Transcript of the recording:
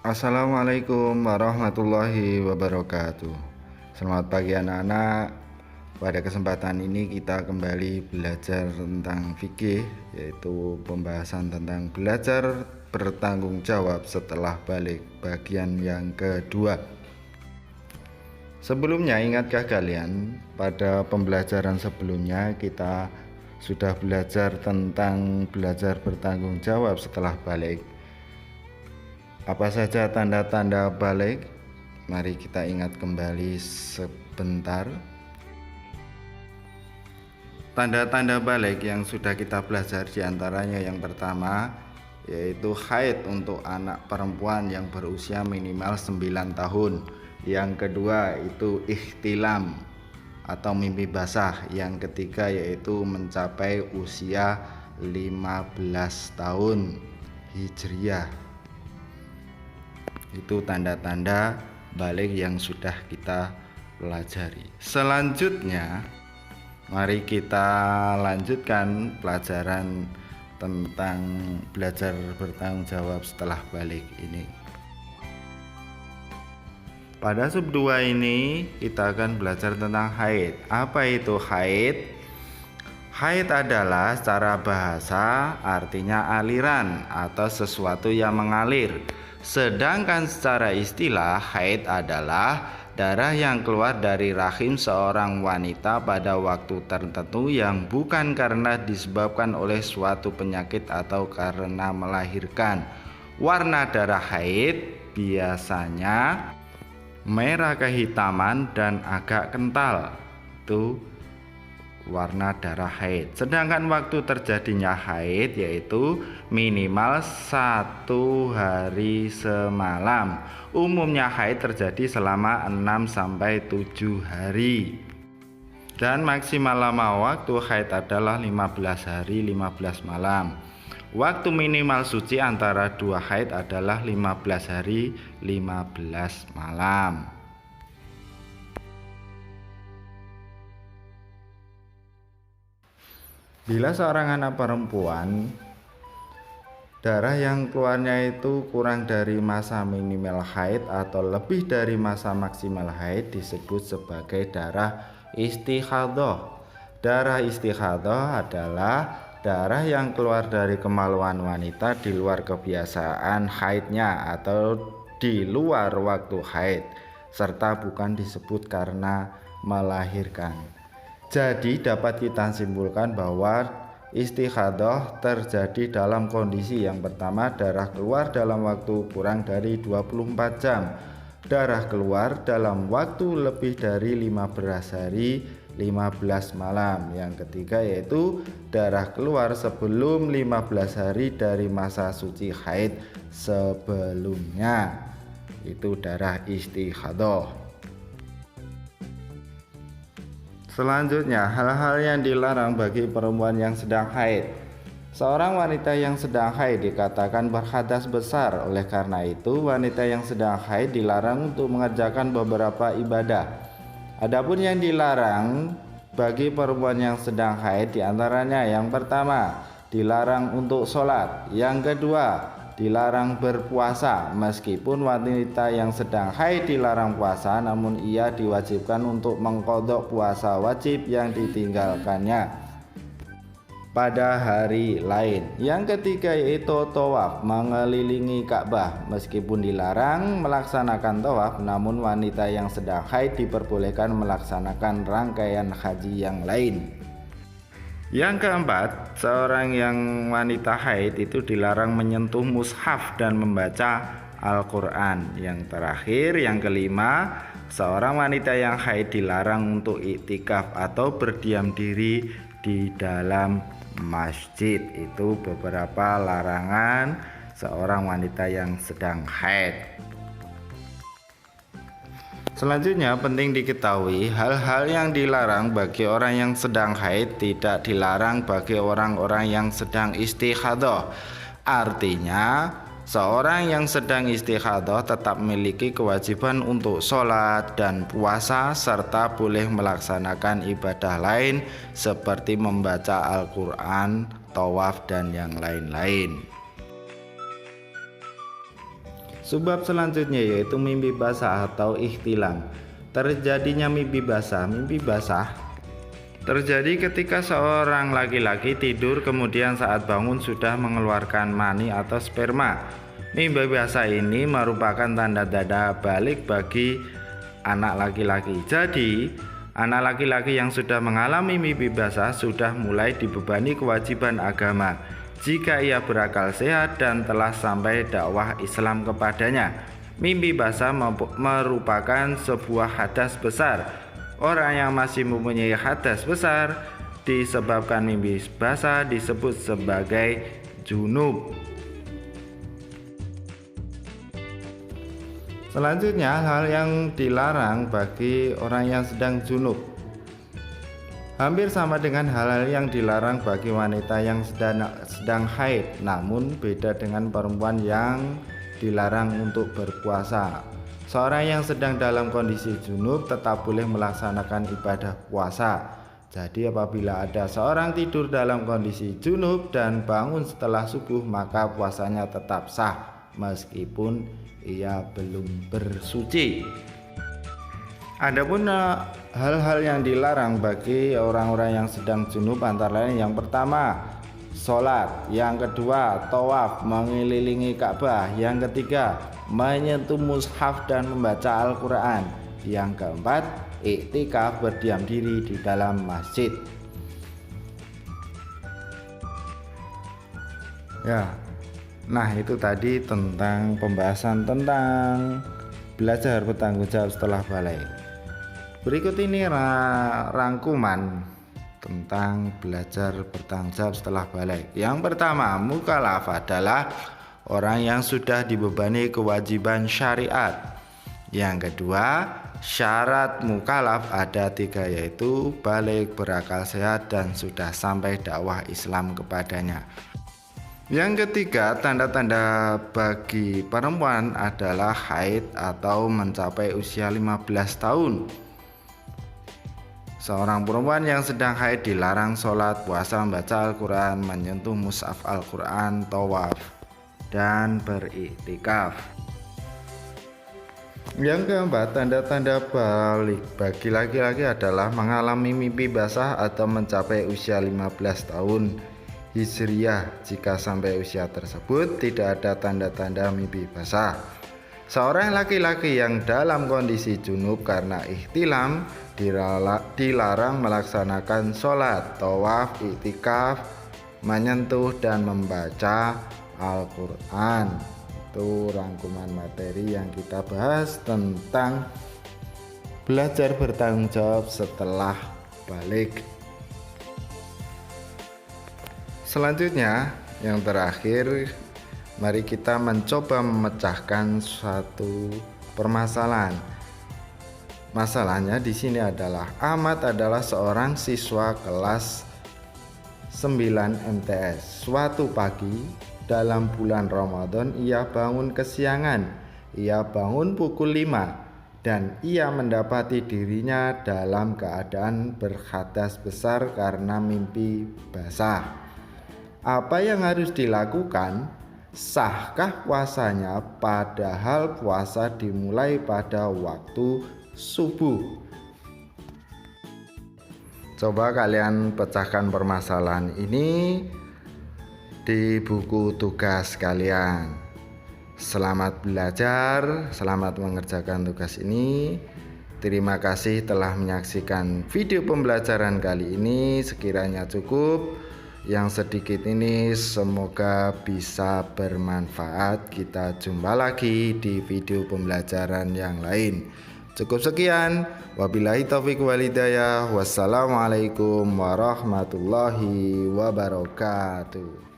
Assalamualaikum warahmatullahi wabarakatuh. Selamat pagi anak-anak. Pada kesempatan ini kita kembali belajar tentang fikih, yaitu pembahasan tentang belajar bertanggung jawab setelah balik bagian yang kedua. Sebelumnya, ingatkah kalian pada pembelajaran sebelumnya kita sudah belajar tentang belajar bertanggung jawab setelah balik? Apa saja tanda-tanda balik? Mari kita ingat kembali sebentar. Tanda-tanda balik yang sudah kita belajar diantaranya yang pertama yaitu haid untuk anak perempuan yang berusia minimal 9 tahun. Yang kedua itu ihtilam atau mimpi basah. Yang ketiga yaitu mencapai usia 15 tahun Hijriah. Itu tanda-tanda balik yang sudah kita pelajari. Selanjutnya, mari kita lanjutkan pelajaran tentang belajar bertanggung jawab setelah balik ini. Pada sub 2 ini kita akan belajar tentang haid. Apa itu haid? Haid adalah secara bahasa artinya aliran atau sesuatu yang mengalir. Sedangkan secara istilah haid adalah darah yang keluar dari rahim seorang wanita pada waktu tertentu yang bukan karena disebabkan oleh suatu penyakit atau karena melahirkan. Warna darah haid biasanya merah kehitaman dan agak kental. Itu warna darah haid. Sedangkan waktu terjadinya haid yaitu minimal 1 hari semalam. Umumnya haid terjadi selama 6-7 hari. Dan maksimal lama waktu haid adalah 15 hari 15 malam. Waktu minimal suci antara 2 haid adalah 15 hari 15 malam. Bila seorang anak perempuan darah yang keluarnya itu kurang dari masa minimal haid atau lebih dari masa maksimal haid disebut sebagai darah istikhadah. Darah istikhadah adalah darah yang keluar dari kemaluan wanita di luar kebiasaan haidnya atau di luar waktu haid, serta bukan disebut karena melahirkan. Jadi dapat kita simpulkan bahwa istikhadah terjadi dalam kondisi yang pertama, darah keluar dalam waktu kurang dari 24 jam, darah keluar dalam waktu lebih dari 15 hari 15 malam. Yang ketiga yaitu darah keluar sebelum 15 hari dari masa suci haid sebelumnya. Itu darah istikhadah. Selanjutnya, hal-hal yang dilarang bagi perempuan yang sedang haid. Seorang wanita yang sedang haid dikatakan berhadas besar. Oleh karena itu, wanita yang sedang haid dilarang untuk mengerjakan beberapa ibadah. Adapun yang dilarang bagi perempuan yang sedang haid diantaranya yang pertama, dilarang untuk sholat. Yang kedua, dilarang berpuasa. Meskipun wanita yang sedang haid dilarang puasa, namun ia diwajibkan untuk mengqadha puasa wajib yang ditinggalkannya pada hari lain. Yang ketiga yaitu tawaf, mengelilingi Ka'bah. Meskipun dilarang melaksanakan tawaf, namun wanita yang sedang haid diperbolehkan melaksanakan rangkaian haji yang lain. Yang keempat, seorang yang wanita haid itu dilarang menyentuh mushaf dan membaca Al-Quran. Yang terakhir, yang kelima, seorang wanita yang haid dilarang untuk iktikaf atau berdiam diri di dalam masjid. Itu beberapa larangan seorang wanita yang sedang haid. Selanjutnya penting diketahui hal-hal yang dilarang bagi orang yang sedang haid tidak dilarang bagi orang-orang yang sedang istikhadah. Artinya seorang yang sedang istikhadah tetap memiliki kewajiban untuk sholat dan puasa serta boleh melaksanakan ibadah lain seperti membaca Al-Quran, tawaf dan yang lain-lain. Sebab selanjutnya yaitu mimpi basah atau ihtilam. Terjadinya mimpi basah terjadi ketika seorang laki-laki tidur kemudian saat bangun sudah mengeluarkan mani atau sperma. Mimpi basah ini merupakan tanda-tanda balik bagi anak laki-laki. Jadi, anak laki-laki yang sudah mengalami mimpi basah sudah mulai dibebani kewajiban agama jika ia berakal sehat dan telah sampai dakwah Islam kepadanya. Mimpi basah merupakan sebuah hadas besar. Orang yang masih mempunyai hadas besar disebabkan mimpi basah disebut sebagai junub. Selanjutnya, hal yang dilarang bagi orang yang sedang junub hampir sama dengan hal-hal yang dilarang bagi wanita yang sedang haid, namun beda dengan perempuan yang dilarang untuk berpuasa. Seorang yang sedang dalam kondisi junub tetap boleh melaksanakan ibadah puasa. Jadi apabila ada seorang tidur dalam kondisi junub dan bangun setelah subuh, maka puasanya tetap sah meskipun ia belum bersuci. Adapun hal-hal yang dilarang bagi orang-orang yang sedang junub antara lain yang pertama, sholat, yang kedua, tawaf mengelilingi Ka'bah, yang ketiga, menyentuh mushaf dan membaca Al-Quran, yang keempat, iktikaf berdiam diri di dalam masjid. Ya, nah itu tadi tentang pembahasan tentang belajar bertanggung jawab setelah balik. Berikut ini rangkuman tentang belajar bertanggung jawab setelah balik. Yang pertama, mukallaf adalah orang yang sudah dibebani kewajiban syariat. Yang kedua, syarat mukallaf ada 3 yaitu balik, berakal sehat, dan sudah sampai dakwah Islam kepadanya. Yang ketiga, tanda-tanda bagi perempuan adalah haid atau mencapai usia 15 tahun. Seorang perempuan yang sedang haid dilarang sholat, puasa, membaca Al-Quran, menyentuh mushaf Al-Quran, tawaf, dan beriktikaf. Yang keempat, tanda-tanda balik bagi laki-laki adalah mengalami mimpi basah atau mencapai usia 15 tahun Hijriyah. Jika sampai usia tersebut tidak ada tanda-tanda mimpi basah. Seorang laki-laki yang dalam kondisi junub karena ihtilam dilarang melaksanakan sholat, tawaf, iktikaf, menyentuh dan membaca Al-Quran. Itu rangkuman materi yang kita bahas tentang belajar bertanggung jawab setelah balik. Selanjutnya, yang terakhir, mari kita mencoba memecahkan suatu permasalahan. Masalahnya di sini adalah Ahmad adalah seorang siswa kelas 9 MTS. Suatu pagi dalam bulan Ramadan ia bangun kesiangan. Ia bangun pukul 5 dan ia mendapati dirinya dalam keadaan berhadas besar karena mimpi basah. Apa yang harus dilakukan? Sahkah puasanya padahal puasa dimulai pada waktu subuh? Coba kalian pecahkan permasalahan ini di buku tugas kalian. Selamat belajar, selamat mengerjakan tugas ini. Terima kasih telah menyaksikan video pembelajaran kali ini. Sekiranya cukup. Yang sedikit ini semoga bisa bermanfaat. Kita jumpa lagi di video pembelajaran yang lain. Cukup sekian. Wabillahi taufiq wal hidayah. Wassalamualaikum warahmatullahi wabarakatuh.